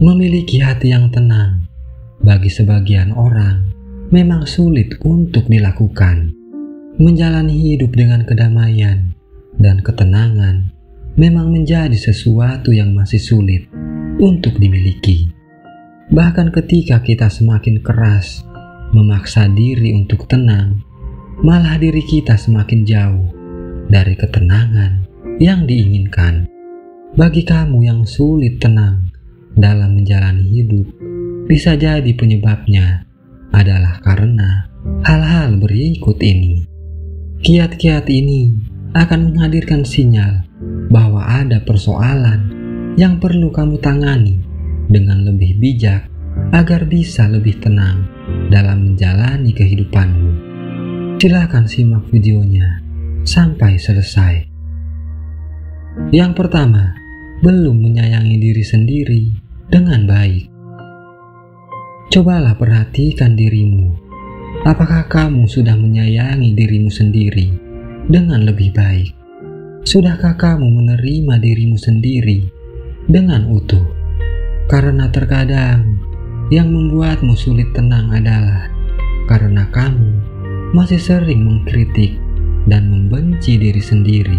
Memiliki hati yang tenang bagi sebagian orang memang sulit untuk dilakukan. Menjalani hidup dengan kedamaian dan ketenangan memang menjadi sesuatu yang masih sulit untuk dimiliki. Bahkan ketika kita semakin keras memaksa diri untuk tenang, malah diri kita semakin jauh dari ketenangan yang diinginkan. Bagi kamu yang sulit tenang dalam menjalani hidup, bisa jadi penyebabnya adalah karena hal-hal berikut ini. Kiat-kiat ini akan menghadirkan sinyal bahwa ada persoalan yang perlu kamu tangani dengan lebih bijak agar bisa lebih tenang dalam menjalani kehidupanmu. Silakan simak videonya sampai selesai. Yang pertama, belum menyayangi diri sendiri dengan baik. Cobalah perhatikan dirimu. Apakah kamu sudah menyayangi dirimu sendiri dengan lebih baik? Sudahkah kamu menerima dirimu sendiri dengan utuh? Karena terkadang yang membuatmu sulit tenang adalah karena kamu masih sering mengkritik dan membenci diri sendiri.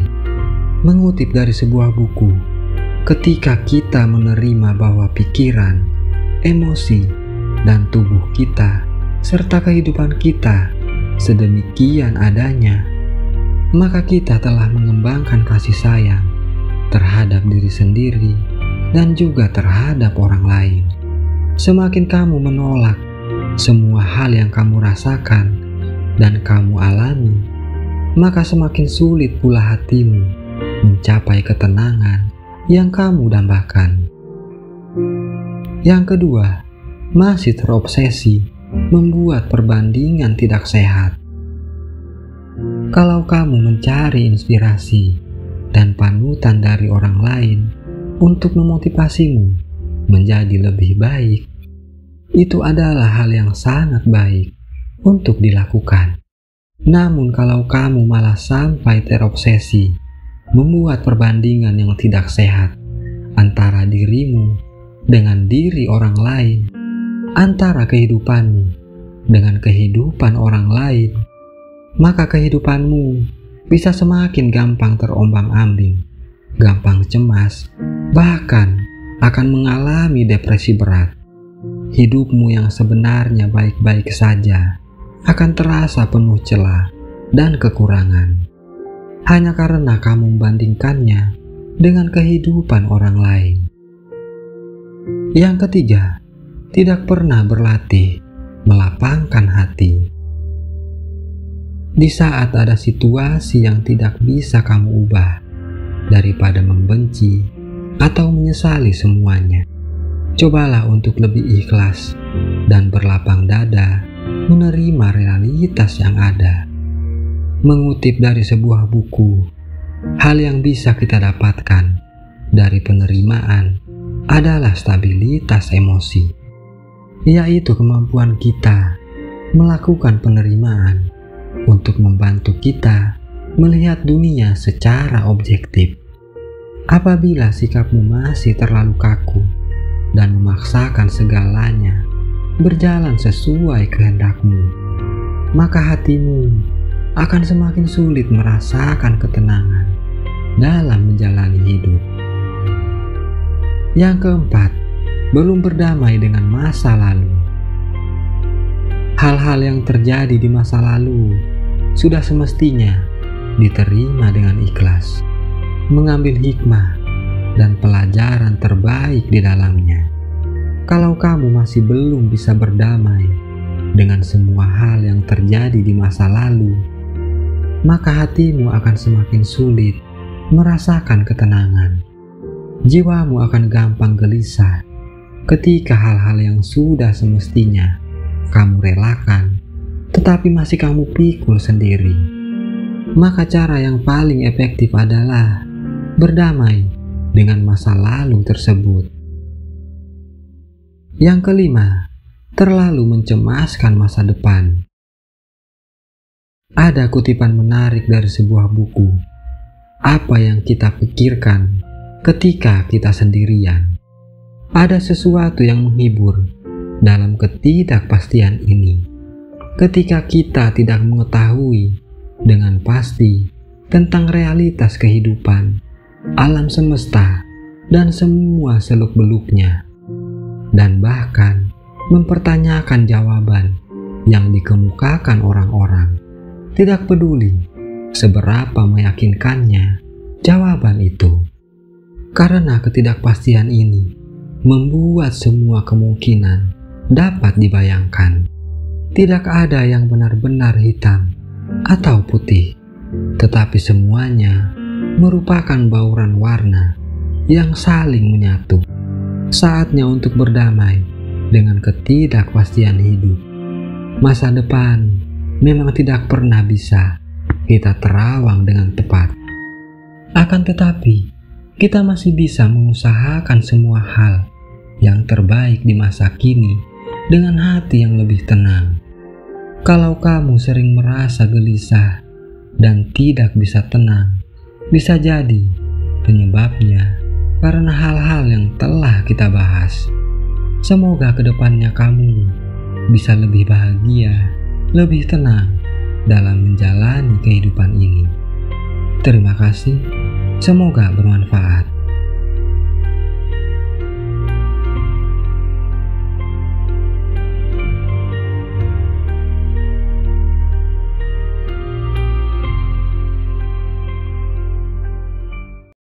Mengutip dari sebuah buku, ketika kita menerima bahwa pikiran, emosi, dan tubuh kita serta kehidupan kita sedemikian adanya, maka kita telah mengembangkan kasih sayang terhadap diri sendiri dan juga terhadap orang lain. Semakin kamu menolak semua hal yang kamu rasakan dan kamu alami, maka semakin sulit pula hatimu mencapai ketenangan yang kamu dambakan. Yang kedua, masih terobsesi membuat perbandingan tidak sehat. Kalau kamu mencari inspirasi dan panutan dari orang lain untuk memotivasimu menjadi lebih baik, itu adalah hal yang sangat baik untuk dilakukan. Namun kalau kamu malah sampai terobsesi membuat perbandingan yang tidak sehat antara dirimu dengan diri orang lain, antara kehidupanmu dengan kehidupan orang lain, maka kehidupanmu bisa semakin gampang terombang-ambing, gampang cemas, bahkan akan mengalami depresi berat. Hidupmu yang sebenarnya baik-baik saja akan terasa penuh celah dan kekurangan, hanya karena kamu membandingkannya dengan kehidupan orang lain. Yang ketiga, tidak pernah berlatih melapangkan hati. Di saat ada situasi yang tidak bisa kamu ubah, daripada membenci atau menyesali semuanya, cobalah untuk lebih ikhlas dan berlapang dada menerima realitas yang ada. Mengutip dari sebuah buku, hal yang bisa kita dapatkan dari penerimaan adalah stabilitas emosi, yaitu kemampuan kita melakukan penerimaan untuk membantu kita melihat dunia secara objektif. Apabila sikapmu masih terlalu kaku dan memaksakan segalanya berjalan sesuai kehendakmu, maka hatimu akan semakin sulit merasakan ketenangan dalam menjalani hidup. Yang keempat, belum berdamai dengan masa lalu. Hal-hal yang terjadi di masa lalu sudah semestinya diterima dengan ikhlas, mengambil hikmah dan pelajaran terbaik di dalamnya. Kalau kamu masih belum bisa berdamai dengan semua hal yang terjadi di masa lalu, maka hatimu akan semakin sulit merasakan ketenangan. Jiwamu akan gampang gelisah ketika hal-hal yang sudah semestinya kamu relakan, tetapi masih kamu pikul sendiri. Maka cara yang paling efektif adalah berdamai dengan masa lalu tersebut. Yang kelima, terlalu mencemaskan masa depan. Ada kutipan menarik dari sebuah buku. Apa yang kita pikirkan ketika kita sendirian Ada sesuatu yang menghibur dalam ketidakpastian ini. Ketika kita tidak mengetahui dengan pasti tentang realitas kehidupan, alam semesta, dan semua seluk-beluknya, dan bahkan mempertanyakan jawaban yang dikemukakan orang-orang, tidak peduli seberapa meyakinkannya jawaban itu. Karena ketidakpastian ini membuat semua kemungkinan dapat dibayangkan. Tidak ada yang benar-benar hitam atau putih, tetapi semuanya merupakan bauran warna yang saling menyatu. Saatnya untuk berdamai dengan ketidakpastian hidup. Masa depan memang tidak pernah bisa kita terawang dengan tepat. Akan tetapi, kita masih bisa mengusahakan semua hal yang terbaik di masa kini dengan hati yang lebih tenang. Kalau kamu sering merasa gelisah dan tidak bisa tenang, bisa jadi penyebabnya karena hal-hal yang telah kita bahas. Semoga kedepannya kamu bisa lebih bahagia, lebih tenang dalam menjalani kehidupan ini. Terima kasih, semoga bermanfaat.